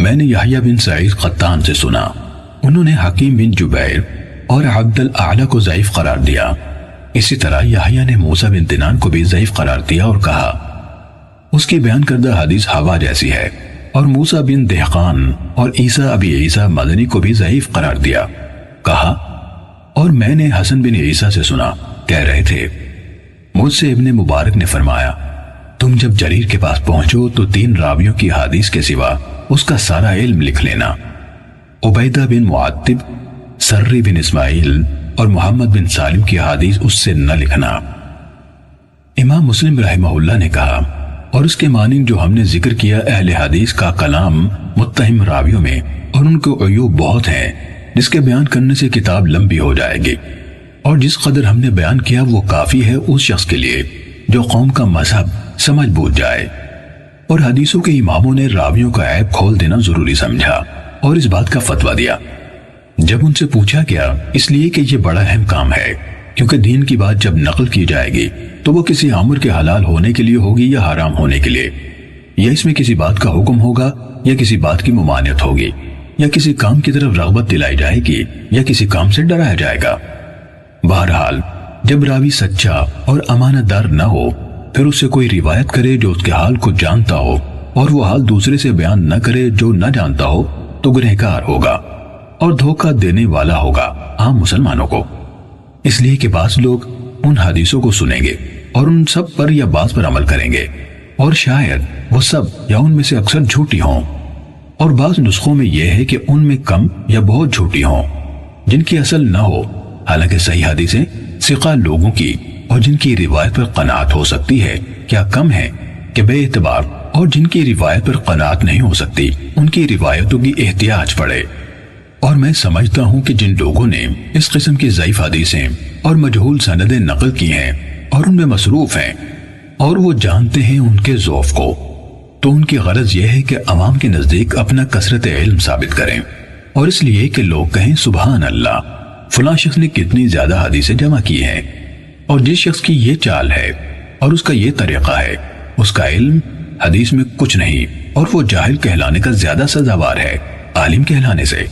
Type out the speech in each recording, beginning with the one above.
میں نے یحییٰ بن سعید قطان سے سنا، انہوں نے حکیم بن جبیر اور عبد الاعلی کو ضعیف قرار دیا۔ اسی طرح یحییٰ نے موسیٰ بن دینان کو بھی ضعیف قرار دیا اور کہا اس کی بیان کردہ حدیث ہوا جیسی ہے، اور موسیٰ بن دہقان اور عیسیٰ ابی عیسیٰ مدنی کو بھی ضعیف قرار دیا۔ کہا اور میں نے حسن بن عیسیٰ سے سنا، کہہ رہے تھے مجھ سے ابن مبارک نے فرمایا تم جب جریر کے پاس پہنچو تو 3 راویوں کی حدیث کے سوا اس کا سارا علم لکھ لینا، عبیدہ بن معتب، سری بن اسماعیل اور محمد بن سالم کی حدیث اس سے نہ لکھنا۔ امام مسلم رحمہ اللہ نے کہا اور اس کے معنی جو ہم نے ذکر کیا، اہل حدیث کا کلام متہم راویوں میں اور ان کے عیوب بہت ہیں جس کے بیان کرنے سے کتاب لمبی ہو جائے گی، اور جس قدر ہم نے بیان کیا وہ کافی ہے اس شخص کے لیے جو قوم کا مذہب سمجھ بوجھ جائے۔ اور حدیثوں کے اماموں نے راویوں کا عیب کھول دینا ضروری سمجھا اور اس بات کا فتویٰ دیا۔ جب ان سے پوچھا گیا اس لیے کہ یہ بڑا اہم کام ہے، کیونکہ دین کی بات جب نقل کی جائے گی تو وہ کسی امر کے حلال ہونے کے لیے ہوگی یا حرام ہونے کے لیے، یا اس میں کسی بات کا حکم ہوگا یا کسی بات کی ممانعت ہوگی، یا کسی کام کی طرف رغبت دلائی جائے گی یا کسی کام سے ڈرایا جائے گا۔ بہرحال جب راوی سچا اور امانت دار نہ ہو، پھر اس سے کوئی روایت کرے جو اس کے حال کو جانتا ہو اور وہ حال دوسرے سے بیان نہ کرے جو نہ جانتا ہو، تو گنہگار ہوگا اور دھوکہ دینے والا ہوگا عام مسلمانوں کو۔ اس لیے کہ بعض لوگ ان حدیثوں کو سنیں گے اور ان سب پر یا بعض پر عمل کریں گے، اور شاید وہ سب یا ان میں سے اکثر جھوٹی ہوں، اور بعض نسخوں میں یہ ہے کہ ان میں کم یا بہت جھوٹی ہوں جن کی اصل نہ ہو، حالانکہ صحیح حدیثیں ثقہ لوگوں کی اور جن کی روایت پر قناعت ہو سکتی ہے کیا کم ہے کہ بے اعتبار اور جن کی روایت پر قناعت نہیں ہو سکتی ان کی روایتوں کی احتیاج پڑے۔ اور میں سمجھتا ہوں کہ جن لوگوں نے اس قسم کی ضعیف حدیثیں اور مجہول سندیں نقل کی ہیں اور ان میں مصروف ہیں اور وہ جانتے ہیں ان کے ضعف کو، تو ان کی غرض یہ ہے کہ عوام کے نزدیک اپنا کثرت علم ثابت کریں، اور اس لیے کہ لوگ کہیں سبحان اللہ، فلاں شخص نے کتنی زیادہ حدیثیں جمع کی ہیں، اور جس شخص کی یہ چال ہے اور اس کا یہ طریقہ ہے اس کا علم حدیث میں کچھ نہیں، اور وہ جاہل کہلانے کا زیادہ سزاوار ہے عالم کہلانے سے۔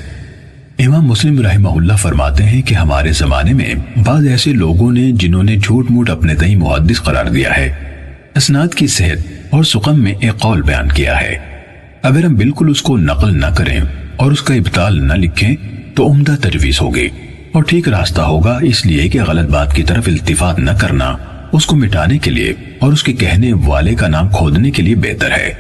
امام مسلم رحمہ اللہ فرماتے ہیں کہ ہمارے زمانے میں بعض ایسے لوگوں نے جنہوں نے جھوٹ موٹ اپنے تئیں محدث قرار دیا ہے، اسناد کی صحت اور سقم میں ایک قول بیان کیا ہے۔ اگر ہم بالکل اس کو نقل نہ کریں اور اس کا ابطال نہ لکھیں تو عمدہ تجویز ہوگی اور ٹھیک راستہ ہوگا، اس لیے کہ غلط بات کی طرف التفات نہ کرنا اس کو مٹانے کے لیے اور اس کے کہنے والے کا نام کھودنے کے لیے بہتر ہے،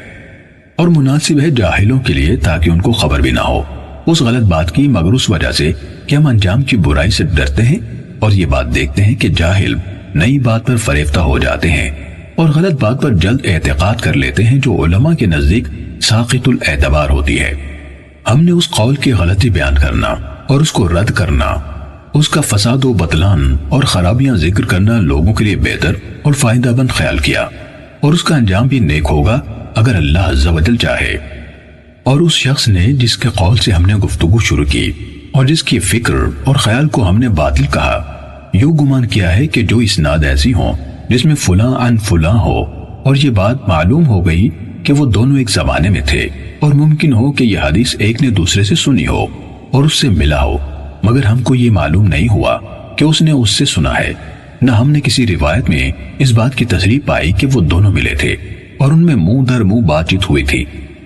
اور مناسب ہے جاہلوں کے لیے تاکہ ان کو خبر بھی نہ ہو اس غلط بات کی، مگر اس وجہ سے کہ ہم انجام کی برائی سے ڈرتے ہیں اور یہ بات دیکھتے ہیں کہ جاہل نئی بات پر فریفتہ ہو جاتے ہیں اور غلط بات پر جلد اعتقاد کر لیتے ہیں جو علماء کے نزدیک ساقط الاعتبار ہوتی ہے۔ ہم نے اس قول کی غلطی بیان کرنا اور اس کو رد کرنا، اس کا فساد و بطلان اور خرابیاں ذکر کرنا لوگوں کے لیے بہتر اور فائدہ مند خیال کیا، اور اس کا انجام بھی نیک ہوگا اگر اللہ عز و جل چاہے۔ اور اس شخص نے جس کے قول سے ہم نے گفتگو شروع کی اور جس کی فکر اور خیال کو ہم نے باطل کہا، یوں گمان کیا ہے کہ جو اسناد ایسی ہوں جس میں فلاں عن فلاں ہو، اور یہ بات معلوم ہو گئی کہ وہ دونوں ایک زمانے میں تھے، اور ممکن ہو کہ یہ حدیث ایک نے دوسرے سے سنی ہو اور اس سے ملا ہو، مگر ہم کو یہ معلوم نہیں ہوا کہ اس نے اس سے سنا ہے، نہ ہم نے کسی روایت میں اس بات کی تصریح پائی کہ وہ دونوں ملے تھے اور ان میں منہ در منہ بات چیت ہوئی تھی،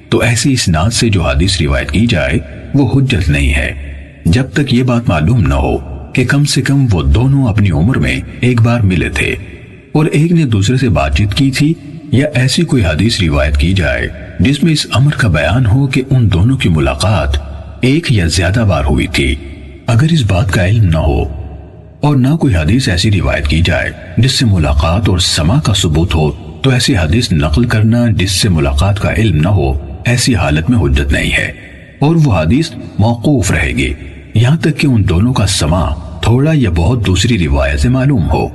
تو ایسی اسناد سے جو حدیث روایت کی جائے وہ حجت نہیں ہے جب تک یہ بات معلوم نہ ہو کہ کم سے کم وہ دونوں اپنی عمر میں ایک بار ملے تھے اور ایک نے دوسرے سے بات چیت کی تھی، یا ایسی کوئی حدیث روایت کی جائے جس میں اس امر کا بیان ہو کہ ان دونوں کی ملاقات ایک یا زیادہ بار ہوئی تھی۔ اگر اس بات کا علم نہ ہو اور نہ کوئی حدیث ایسی روایت کی جائے جس سے ملاقات اور سماع کا ثبوت ہو، تو ایسی حدیث نقل کرنا جس سے ملاقات کا علم نہ ہو ایسی حالت میں حجت نہیں ہے، اور وہ حدیث موقوف رہے گی یہاں تک کہ ان دونوں کا سماع تھوڑا یا بہت دوسری روایت سے معلوم ہو۔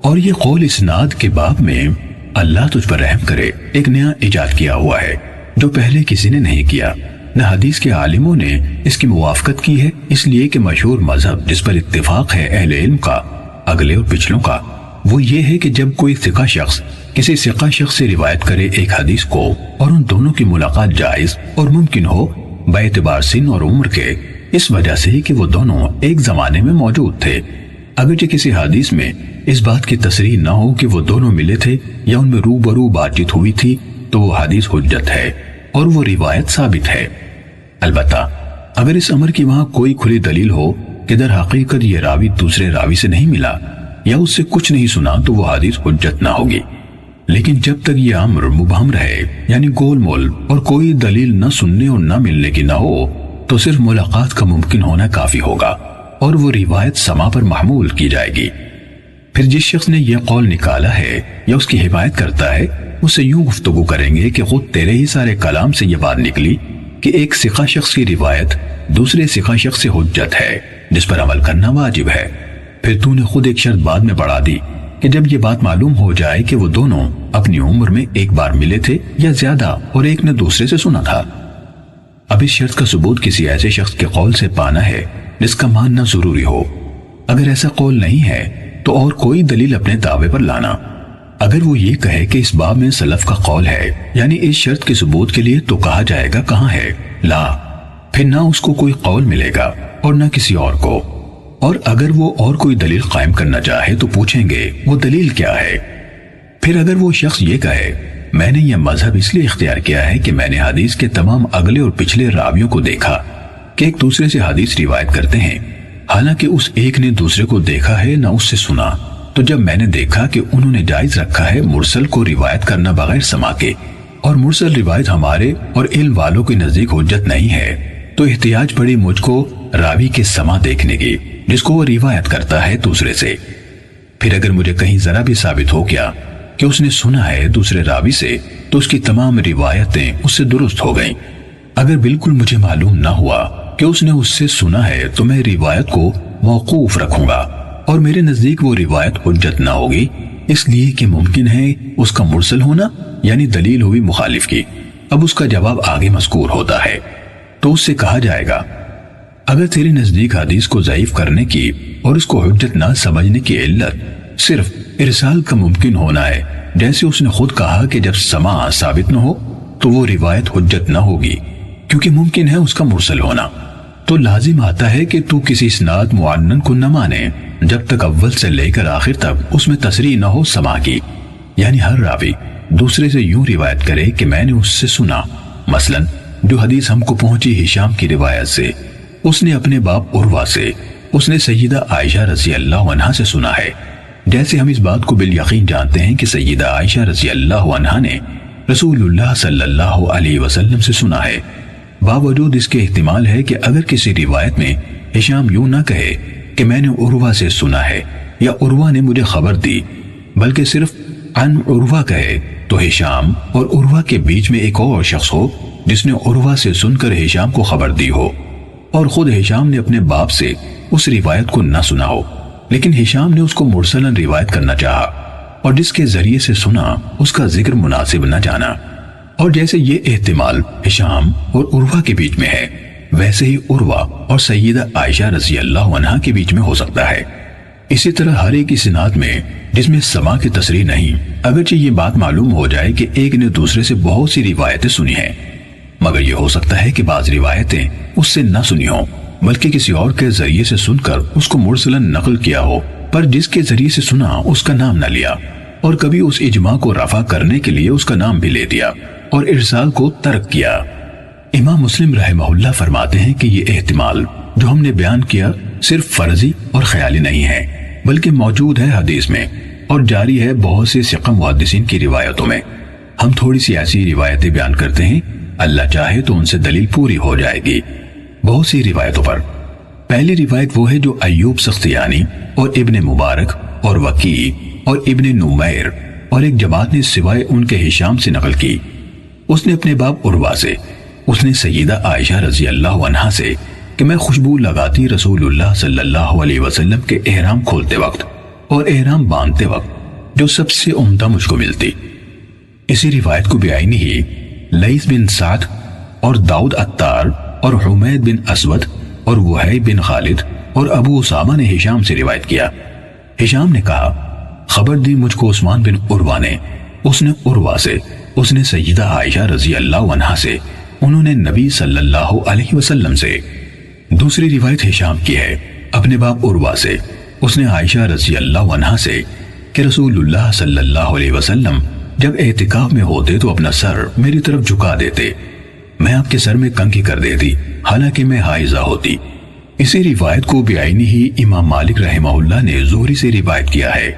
اور یہ قول اسناد کے باب میں اللہ تجھ پر رحم کرے ایک نیا ایجاد کیا ہوا ہے جو پہلے کسی نے نہیں کیا، نہ حدیث کے عالموں نے اس کی موافقت کی ہے، اس لیے کہ مشہور مذہب جس پر اتفاق ہے اہل علم کا، اگلے اور پچھلوں کا، وہ یہ ہے کہ جب کوئی ثقہ شخص کسی ثقہ شخص سے روایت کرے ایک حدیث کو اور ان دونوں کی ملاقات جائز اور ممکن ہو، بے اعتبار سن اور عمر کے، اس وجہ سے کہ وہ دونوں ایک زمانے میں موجود تھے۔ اگرچہ کسی حدیث میں اس بات کی تصریح نہ ہو کہ وہ دونوں ملے تھے یا ان میں روبرو بات چیت ہوئی تھی، تو وہ حدیث حجت ہے اور وہ روایت ثابت ہے۔ البتہ اگر اس امر کی وہاں کوئی کھلی دلیل ہو کہ در حقیقت یہ راوی دوسرے راوی سے نہیں ملا یا اس سے کچھ نہیں سنا، تو وہ حدیث حجت نہ ہوگی۔ لیکن جب تک یہ امر مبہم رہے، یعنی گول مول، اور کوئی دلیل نہ سننے اور نہ ملنے کی نہ ہو، تو صرف ملاقات کا ممکن ہونا کافی ہوگا اور وہ روایت سما پر محمول کی جائے گی۔ پھر جس شخص نے یہ قول نکالا ہے یا اس کی حمایت کرتا ہے، اس سے یوں گفتگو کریں گے کہ خود تیرے ہی سارے کلام سے یہ بات نکلی کہ ایک ثقہ شخص کی روایت دوسرے ثقہ شخص سے حجت ہے جس پر عمل کرنا واجب ہے۔ پھر تو نے خود ایک شرط بعد میں بڑھا دی کہ جب یہ بات معلوم ہو جائے کہ وہ دونوں اپنی عمر میں ایک بار ملے تھے یا زیادہ اور ایک نے دوسرے سے سنا تھا۔ اب اس شرط کا ثبوت کسی ایسے شخص کے قول سے پانا ہے جس کا ماننا ضروری ہو۔ اگر ایسا قول نہیں ہے تو اور کوئی دلیل اپنے دعوے پر لانا۔ اگر وہ یہ کہے کہ اس باب میں سلف کا قول ہے، یعنی اس شرط کے ثبوت کے لیے، تو کہا جائے گا کہاں ہے؟ لا، پھر نہ اس کو کوئی قول ملے گا اور نہ کسی اور کو۔ اور اگر وہ اور کوئی دلیل قائم کرنا چاہے تو پوچھیں گے وہ دلیل کیا ہے؟ پھر اگر وہ شخص یہ کہے میں نے یہ مذہب اس لیے اختیار کیا ہے کہ میں نے حدیث کے تمام اگلے اور پچھلے راویوں کو دیکھا کہ ایک دوسرے سے حدیث روایت کرتے ہیں، حالانکہ اس ایک نے دوسرے کو دیکھا ہے نہ اس سے سنا، تو جب میں نے دیکھا کہ انہوں نے جائز رکھا ہے مرسل کو روایت کرنا بغیر سما کے، اور مرسل روایت ہمارے اور علم والوں کے نزدیک حجت نہیں ہے، تو احتیاج پڑی مجھ کو راوی کے سما دیکھنے کی جس کو وہ روایت کرتا ہے دوسرے سے۔ پھر اگر مجھے کہیں ذرا بھی ثابت ہو گیا کہ اس نے سنا ہے دوسرے راوی سے، تو اس کی تمام روایتیں اس سے درست ہو گئیں۔ اگر بالکل مجھے معلوم نہ ہوا کہ اس نے اس سے سنا ہے، تو میں روایت کو موقوف رکھوں گا اور میرے نزدیک وہ روایت حجت نہ ہوگی، اس لیے کہ ممکن ہے اس کا مرسل ہونا، یعنی دلیل ہوئی مخالف کی۔ اب اس کا جواب آگے مذکور ہوتا ہے، تو اس سے کہا جائے گا اگر تیرے نزدیک حدیث کو ضعیف کرنے کی اور اس کو حجت نہ سمجھنے کی علت صرف ارسال کا ممکن ہونا ہے، جیسے اس نے خود کہا کہ جب سماع ثابت نہ ہو تو وہ روایت حجت نہ ہوگی کیونکہ ممکن ہے اس کا مرسل ہونا، تو لازم آتا ہے کہ تو کسی اسناد معینن کو نہ مانے جب تک اول سے لے کر آخر تک اس میں تصریح نہ ہو سماع کی، یعنی ہر راوی دوسرے سے یوں روایت کرے کہ میں نے اس سے سنا۔ مثلا جو حدیث ہم کو پہنچی ہشام کی روایت سے، اس نے اپنے باپ عروہ سے، اس نے سیدہ عائشہ رضی اللہ عنہا سے سنا ہے، جیسے ہم اس بات کو بالیقین جانتے ہیں کہ سیدہ عائشہ رضی اللہ عنہا نے رسول اللہ صلی اللہ علیہ وسلم سے سنا ہے، باوجود اس کے احتمال ہے کہ اگر کسی روایت میں ہشام یوں نہ کہے کہ میں نے عروہ سے سنا ہے یا عروہ نے مجھے خبر دی، بلکہ صرف عن عروہ کہے، تو ہشام اور عروہ کے بیچ میں ایک اور شخص ہو جس نے عروہ سے سن کر ہشام کو خبر دی ہو، اور خود ہشام نے اپنے باپ سے اس روایت کو نہ سنا ہو، لیکن ہشام نے اس کو مرسلاً روایت کرنا چاہا، اور جس کے ذریعے سے سنا اس کا ذکر مناسب نہ جانا۔ اور جیسے یہ احتمال ہشام اور عروہ کے بیچ میں ہے، ویسے ہی عروہ اور سیدہ عائشہ رضی اللہ عنہا کے بیچ میں ہو سکتا ہے۔ اسی طرح ہر ایک اسناد میں جس میں سماع کی تصریح نہیں، اگرچہ یہ بات معلوم ہو جائے کہ ایک نے دوسرے سے بہت سی روایتیں سنی ہیں، مگر یہ ہو سکتا ہے کہ بعض روایتیں اس سے نہ سنی ہوں بلکہ کسی اور کے ذریعے سے سن کر اس کو مرسلاً نقل کیا ہو، پر جس کے ذریعے سے سنا اس کا نام نہ لیا، اور کبھی اس اجماع کو رفع کرنے کے لیے اس کا نام بھی لے دیا اور ارسال کو ترک کیا۔ امام مسلم رحمہ اللہ فرماتے ہیں کہ یہ احتمال جو ہم نے بیان کیا صرف فرضی اور خیالی نہیں ہے، بلکہ موجود ہے حدیث میں اور جاری ہے بہت سے ثقہ محدثین کی روایتوں میں۔ ہم تھوڑی سی ایسی روایتیں بیان کرتے ہیں، اللہ چاہے تو ان سے دلیل پوری ہو جائے گی۔ بہت سی روایتوں پر پہلی روایت وہ ہے جو ایوب سختیانی اور ابن مبارک اور وکیع اور ابن نمیر اور ایک جماعت نے سوائے ان کے ہشام سے نقل کی۔ اس نے اپنے باپ عروہ سے، اس نے سیدہ عائشہ رضی اللہ عنہا سے کہ میں خوشبو لگاتی رسول اللہ صلی اللہ علیہ وسلم کے احرام کھولتے وقت اور احرام باندھتے وقت جو سب سے عمدہ مجھ کو ملتی۔ اسی روایت کو بعینی ہی لیث بن سعد اور داؤد عطار اور حمید بن اسود اور وحیب بن خالد اور ابو اسامہ نے ہشام سے روایت کیا۔ ہشام نے کہا خبر دی مجھ کو عثمان بن عروہ نے، اس نے عروہ سے، اس نے سیدہ عائشہ رضی اللہ عنہا سے، انہوں نے نبی صلی اللہ علیہ وسلم سے۔ دوسری روایت ہشام کی ہے اپنے باپ عروہ سے، اس نے عائشہ رضی اللہ عنہا سے کہ رسول اللہ صلی اللہ علیہ وسلم جب اعتکاف میں ہوتے تو اپنا سر میری طرف جھکا دیتے، میں آپ کے سر میں کنگھی کر دیتی حالانکہ میں حائضہ ہوتی۔ اسی روایت کو بعینی ہی امام مالک رحمہ اللہ نے زہری سے روایت کیا ہے،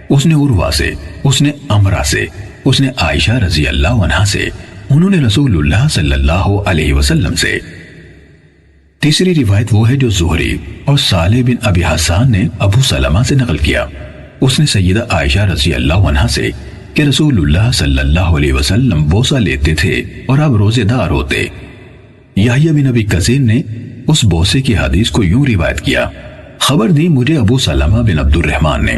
اس نے عروہ سے، اس نے امرہ سے، اس نے عائشہ رضی اللہ عنہا سے، انہوں نے رسول اللہ صلی اللہ علیہ وسلم سے۔ تیسری روایت وہ ہے جو زہری اور صالح بن ابی حسان نے ابو سلمہ سے نقل کیا، اس نے سیدہ عائشہ رضی اللہ عنہا سے کہ رسول اللہ صلی اللہ علیہ وسلم بوسہ لیتے تھے اور آپ روزے دار ہوتے۔ یحییٰ بن ابی کثیر نے اس بوسے کی حدیث کو یوں روایت کیا، خبر دی مجھے ابو سلمہ بن عبد الرحمن نے،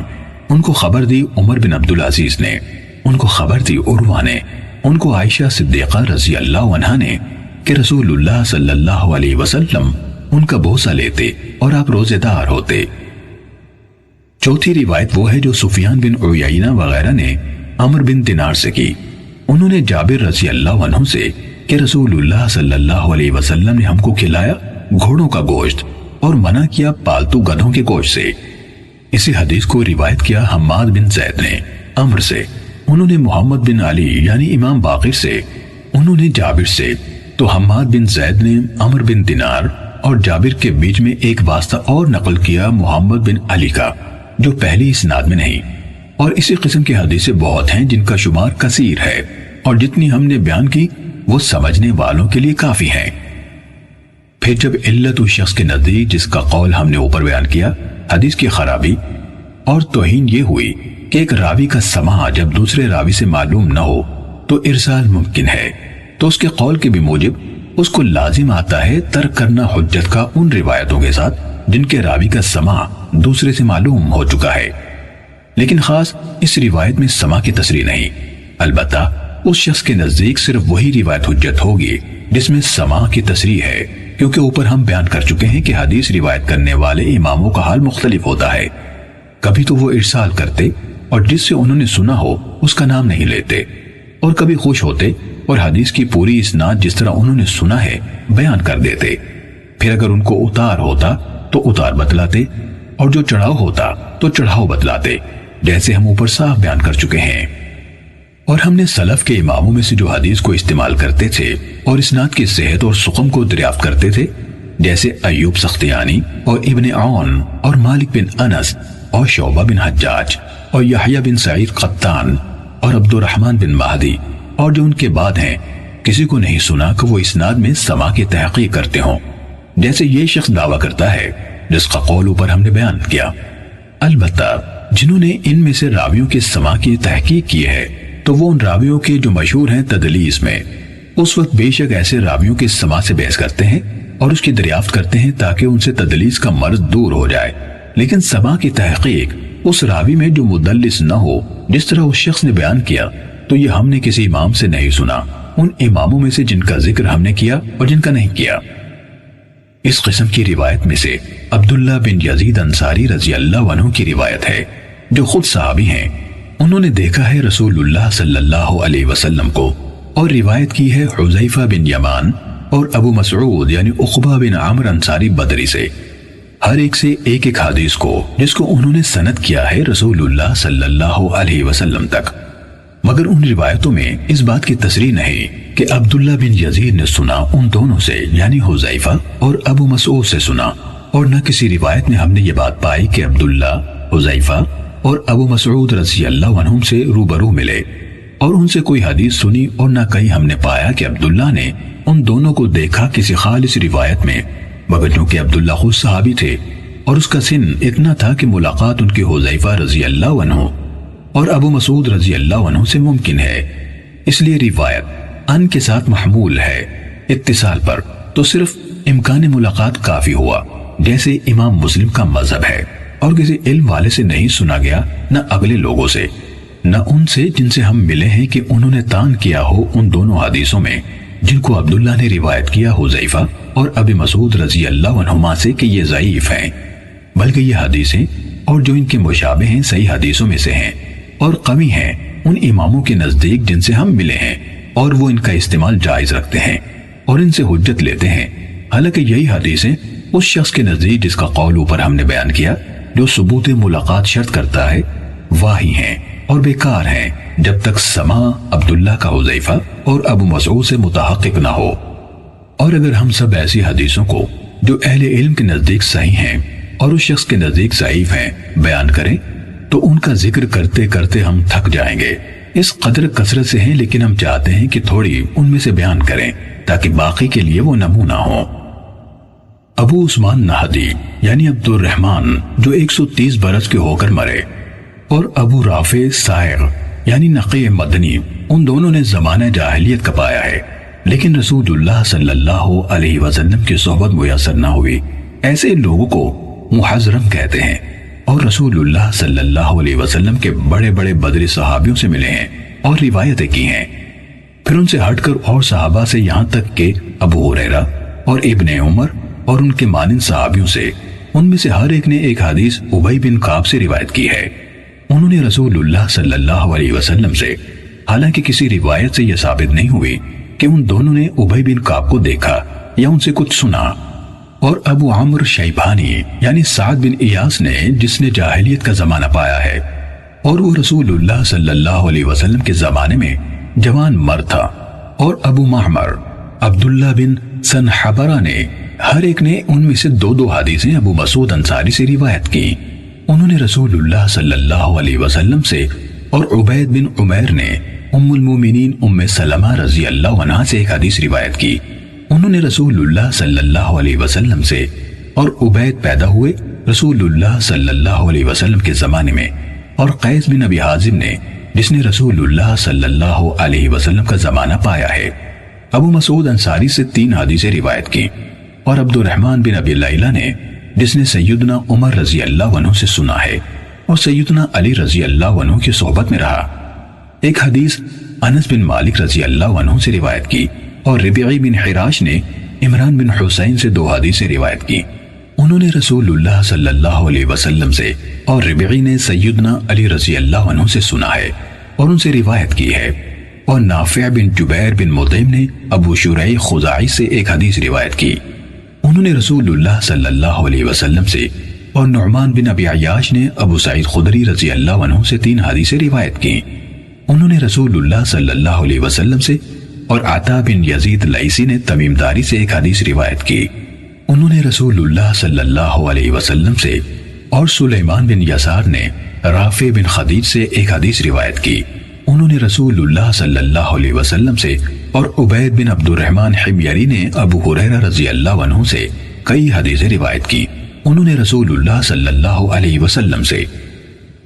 ان کو خبر دی عمر بن عبد العزیز نے، ان کو خبر دی عروہ نے، ان کو عائشہ صدیقہ رضی اللہ عنہا نے کہ رسول اللہ صلی اللہ علیہ وسلم ان کا بوسہ لیتے اور آپ روزے دار ہوتے۔ چوتھی روایت وہ ہے جو سفیان بن عیینہ وغیرہ نے عمر بن دینار سے کی، انہوں نے جابر رضی اللہ عنہ سے کہ رسول اللہ صلی اللہ علیہ وسلم نے ہم کو کھلایا گھوڑوں کا گوشت اور منع کیا پالتو گدھوں کے گوشت سے۔ اسی حدیث کو روایت کیا حماد بن زید نے عمر سے، انہوں نے محمد بن علی یعنی امام باقر سے، انہوں نے جابر سے، تو حماد بن زید نے عمر بن دینار اور جابر کے بیچ میں ایک واسطہ اور نقل کیا محمد بن علی کا جو پہلی اسناد میں نہیں۔ اور اسی قسم کی حدیثیں بہت ہیں جن کا شمار کثیر ہے، اور جتنی ہم نے بیان کی وہ سمجھنے والوں کے لیے کافی ہیں۔ پھر جب علت اس شخص کے نزدیک جس کا قول ہم نے اوپر بیان کیا حدیث کی خرابی اور توہین یہ ہوئی کہ ایک راوی کا سماع جب دوسرے راوی سے معلوم نہ ہو تو ارسال ممکن ہے، تو اس کے قول کے بھی موجب اس کو لازم آتا ہے ترک کرنا حجت کا ان روایتوں کے ساتھ جن کے راوی کا سماع دوسرے سے معلوم ہو چکا ہے۔ لیکن خاص اس روایت میں سماع کی تصریح نہیں، البتہ اس شخص کے نزدیک صرف وہی روایت حجت ہوگی جس میں سماع کی تصریح ہے، کیونکہ اوپر ہم بیان کر چکے ہیں کہ حدیث روایت کرنے والے اماموں کا حال مختلف ہوتا ہے، کبھی تو وہ ارسال کرتے اور جس سے انہوں نے سنا ہو اس کا نام نہیں لیتے، اور کبھی خوش ہوتے اور حدیث کی پوری اسناد جس طرح انہوں نے سنا ہے بیان کر دیتے، پھر اگر ان کو اتار ہوتا تو اتار بتلاتے اور جو چڑھاؤ ہوتا تو چڑھاؤ بتلاتے، جیسے ہم اوپر صاف بیان کر چکے ہیں۔ اور ہم نے سلف کے اماموں میں سے جو حدیث کو استعمال کرتے تھے اور اسناد کی صحت اور سقم کو دریافت کرتے تھے، جیسے ایوب سختیانی اور ابن عون اور مالک بن انس اور شعبہ بن حجاج اور یحییٰ بن سعید قطان اور عبد الرحمن بن مہدی، اور جو ان کے بعد ہیں، کسی کو نہیں سنا کہ وہ اسناد میں سماع کی تحقیق کرتے ہوں، جیسے یہ شخص دعویٰ کرتا ہے جس کا قول اوپر ہم نے بیان کیا۔ البتہ جنہوں نے ان میں سے راویوں کے سماع کی تحقیق کی ہے تو وہ ان راویوں کے جو مشہور ہیں تدلیس میں، اس وقت بے شک ایسے راویوں کے سماع سے بحث کرتے ہیں اور اس کی دریافت کرتے ہیں تاکہ ان سے تدلیس کا مرض دور ہو جائے، لیکن سماع کی تحقیق اس راوی میں جو مدلس نہ ہو جس طرح اس شخص نے بیان کیا، تو یہ ہم نے کسی امام سے نہیں سنا، ان اماموں میں سے جن کا ذکر ہم نے کیا اور جن کا نہیں کیا۔ اس قسم کی روایت میں سے عبداللہ بن یزید انصاری رضی اللہ عنہ کی روایت ہے جو خود صحابی ہیں، انہوں نے دیکھا ہے رسول اللہ صلی اللہ علیہ وسلم کو، اور روایت کی ہے حذیفہ بن یمان اور ابو مسعود یعنی عقبہ بن عامر انصاری بدری سے، ہر ایک سے ایک ایک حدیث کو جس کو انہوں نے سند کیا ہے رسول اللہ صلی اللہ علیہ وسلم تک، مگر ان روایتوں میں اس بات کی تصریح نہیں کہ عبداللہ بن یزید نے سنا ان دونوں سے یعنی حذیفہ اور ابو مسعود سے سنا، اور نہ کسی روایت میں ہم نے یہ بات پائی کہ عبداللہ، حذیفہ اور ابو مسعود رضی اللہ عنہم سے روبرو ملے اور ان سے کوئی حدیث سنی، اور نہ کہیں ہم نے پایا کہ عبداللہ نے ان دونوں کو دیکھا کسی خالص روایت میں، مگر چونکہ عبداللہ خود صحابی تھے اور اس کا سن اتنا تھا کہ ملاقات ان کے حذیفہ رضی اللہ عنہ اور ابو مسعود رضی اللہ عنہ سے ممکن ہے، اس لیے روایت ان کے ساتھ محمول ہے اتصال پر، تو صرف امکان ملاقات کافی ہوا، جیسے امام مسلم کا مذہب ہے، اور کسی علم والے سے نہیں سنا گیا، نہ اگلے لوگوں سے، نہ ان سے جن سے ہم ملے ہیں کہ انہوں نے تان کیا ہو ان دونوں حدیثوں میں جن کو عبداللہ نے روایت کیا حذیفہ اور ابی مسعود رضی اللہ عنہما سے کہ یہ ضعیف ہیں، بلکہ یہ حدیثیں اور جو ان کے مشابہ ہیں صحیح حدیثوں میں سے ہیں اور قوی ہیں ان اماموں کے نزدیک جن سے ہم ملے ہیں، اور وہ ان کا استعمال جائز رکھتے ہیں۔ اور ان سے حجت لیتے ہیں، حالانکہ یہی حدیثیں اس شخص کے نزدیک جس کا قول اوپر ہم نے بیان کیا، جو ثبوت ملاقات شرط کرتا ہے، واہی ہیں اور بیکار ہیں جب تک سماع عبداللہ کا حذیفہ اور ابو مسعود سے متحقق نہ ہو۔ اور اگر ہم سب ایسی حدیثوں کو جو اہل علم کے نزدیک صحیح ہیں اور اس شخص کے نزدیک ضعیف ہیں بیان کریں تو ان کا ذکر کرتے کرتے ہم تھک جائیں گے۔ اس قدر کثرت سے ہیں، لیکن ہم چاہتے ہیں کہ تھوڑی ان میں سے بیان کریں تاکہ باقی کے لیے وہ نمونہ ہوں۔ ابو عثمان نہدی یعنی عبد الرحمن جو 130 برس کے ہو کر مرے، اور ابو رافع سائغ یعنی نقی مدنی، ان دونوں نے زمانہ جاہلیت کا پایا ہے، لیکن رسول اللہ صلی اللہ علیہ وسلم کی صحبت میسر نہ ہوئی۔ ایسے لوگوں کو محضرم کہتے ہیں، اور رسول اللہ صلی اللہ علیہ وسلم کے بڑے بڑے بدری صحابیوں سے ملے ہیں اور روایتیں کی ہیں۔ پھر ان سے ہٹ کر اور صحابہ سے، یہاں تک کہ ابو ہریرہ اور ابن عمر اور ان کے مانند صحابیوں سے، ان میں سے ہر ایک نے ایک حدیث ابی بن کعب سے روایت کی ہے۔ انہوں نے رسول اللہ صلی اللہ علیہ وسلم سے، حالانکہ کسی روایت سے یہ ثابت نہیں ہوئی کہ ان دونوں نے ابی بن کعب کو دیکھا یا ان سے کچھ سنا۔ اور ابو عمرو شیبانی یعنی سعد بن ایاس نے، جس نے جاہلیت کا زمانہ پایا ہے اور وہ رسول اللہ صلی اللہ علیہ وسلم کے زمانے میں جوان مرد تھا، اور ابو معمر عبداللہ بن سنحبرہ نے، ہر ایک نے ان میں سے دو دو حدیثیں ابو مسعود انصاری سے روایت کی۔ انہوں نے رسول اللہ صلی اللہ علیہ وسلم سے، اور عبید بن عمیر نے ام المومنین ام سلمہ رضی اللہ عنہا سے ایک حدیث روایت کی۔ انہوں نے رسول اللہ صلی اللہ علیہ وسلم سے، اور عبید پیدا ہوئے رسول اللہ صلی اللہ علیہ وسلم کے زمانے میں، اور قیس بن ابی حازم نے، جس نے رسول اللہ صلی اللہ علیہ وسلم کا زمانہ پایا ہے، ابو مسعود انصاری سے 3 حدیثیں روایت کی، اور عبد الرحمن بن ابی لیلہ نے، جس نے سیدنا عمر رضی اللہ عنہ سے سنا ہے اور سیدنا علی رضی اللہ عنہ کی صحبت میں رہا، ایک حدیث انس بن مالک رضی اللہ عنہ سے روایت کی، اور ربیعی بن حراش نے عمران بن حسین سے 2 حدیثیں روایت کی۔ انہوں نے رسول اللہ صلی اللہ علیہ وسلم سے، اور ربیعی نے سیدنا علی رضی اللہ عنہ سے سنا ہے اور ان سے روایت کی ہے، اور نافع بن جبیر بن مطعم نے ابو شریح خزاعی سے ایک حدیث روایت کی۔ انہوں نے رسول اللہ صلی اللہ علیہ وسلم سے، اور نعمان بن ابی عیاش نے ابو سعید خدری رضی اللہ عنہ سے 3 حدیثیں روایت کی۔ انہوں نے رسول اللہ صلی اللہ علیہ وسلم سے، اور عطا بن یزید لیثی نے تمیم داری سے ایک حدیث روایت کی۔ انہوں نے رسول اللہ صلی اللہ علیہ وسلم سے، اور سلیمان بن یسار نے رافع بن خدیج سے ایک حدیث روایت کی۔ انہوں نے رسول اللہ صلی اللہ علیہ وسلم سے، اور عبید بن عبد الرحمن حمیری نے ابو ہریرہ رضی اللہ عنہ سے کئی حدیثیں روایت کی۔ انہوں نے رسول اللہ صلی اللہ علیہ وسلم سے۔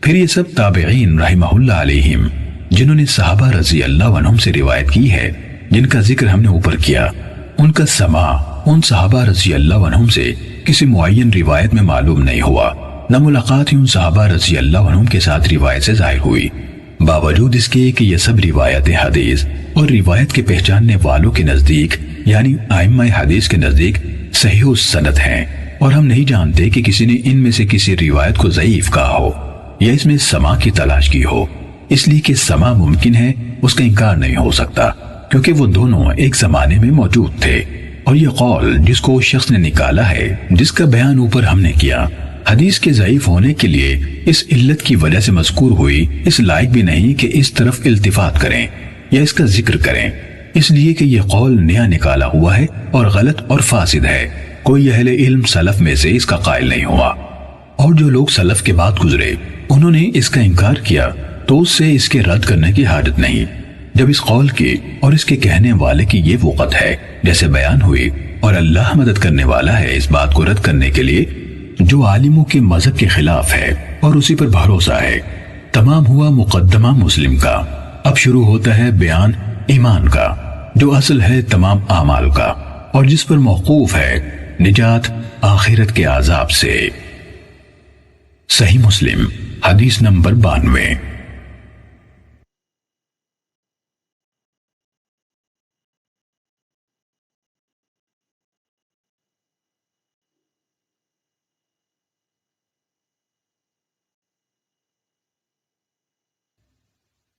پھر یہ سب تابعین رحمہ اللہ علیہم، جنہوں نے صحابہ رضی اللہ عنہم سے روایت کی ہے، جن کا ذکر ہم نے اوپر کیا، ان کا سماع ان صحابہ رضی اللہ عنہم سے کسی معین روایت میں معلوم نہیں ہوا، نہ ملاقات ہی ان صحابہ رضی اللہ عنہم کے ساتھ روایت سے ظاہر ہوئی، باوجود اس کے کہ یہ سب روایت حدیث اور روایت کے پہچاننے والوں کے نزدیک یعنی ائمہ حدیث کے نزدیک صحیح السند ہیں، اور ہم نہیں جانتے کہ کسی نے ان میں سے کسی روایت کو ضعیف کہا ہو یا اس میں سماع کی تلاش کی ہو، اس لیے کہ سماع ممکن ہے، اس کا انکار نہیں ہو سکتا، کیونکہ وہ دونوں ایک زمانے میں موجود تھے۔ اور یہ قول جس کو شخص نے نکالا ہے، جس کا بیان اوپر ہم نے کیا، حدیث کے ضعیف ہونے کے لیے اس علت کی وجہ سے مذکور ہوئی، اس لائق بھی نہیں کہ اس طرف التفات کریں یا اس کا ذکر کریں، اس لیے کہ یہ قول نیا نکالا ہوا ہے اور غلط اور فاسد ہے، کوئی اہل علم سلف میں سے اس کا قائل نہیں ہوا، اور جو لوگ سلف کے بعد گزرے انہوں نے اس کا انکار کیا تو اس سے اس کے رد کرنے کی حاجت نہیں، جب اس قول کی اور اس کے کہنے والے کی یہ وقت ہے جیسے بیان ہوئی، اور اللہ مدد کرنے والا ہے اس بات کو رد کرنے کے لیے جو عالموں کے مذہب کے خلاف ہے اور اسی پر بھروسہ ہے۔ تمام ہوا مقدمہ مسلم کا، اب شروع ہوتا ہے بیان ایمان کا، جو اصل ہے تمام اعمال کا، اور جس پر موقوف ہے نجات آخرت کے عذاب سے۔ صحیح مسلم حدیث نمبر 92۔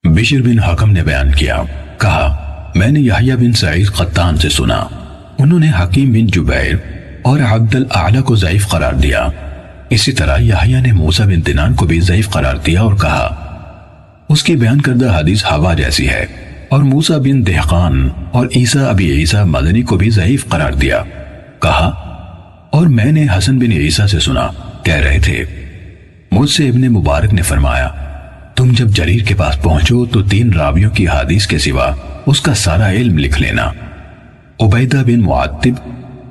بشر بن حکم نے بیان کیا، کہا میں نے یحییٰ بن سعید قطان سے سنا، انہوں نے حکیم بن جبیر اور عبد الاعلی کو ضعیف قرار دیا۔ اسی طرح یحییٰ نے موسیٰ بن دینان کو بھی ضعیف قرار دیا اور کہا اس کی بیان کردہ حدیث ہوا جیسی ہے، اور موسیٰ بن دہقان اور عیسیٰ ابی عیسیٰ مدنی کو بھی ضعیف قرار دیا۔ کہا اور میں نے حسن بن عیسیٰ سے سنا، کہہ رہے تھے مجھ سے ابن مبارک نے فرمایا تم جب جریر کے پاس پہنچو تو 3 راویوں کی حدیث کے سوا اس کا سارا علم لکھ لینا۔ عبیدہ بن معتب،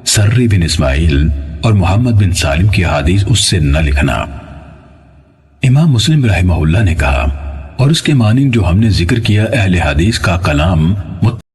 سری بن اسماعیل اور محمد بن سالم کی حدیث اس سے نہ لکھنا۔ امام مسلم رحمہ اللہ نے کہا اور اس کے معنی جو ہم نے ذکر کیا اہل حدیث کا کلام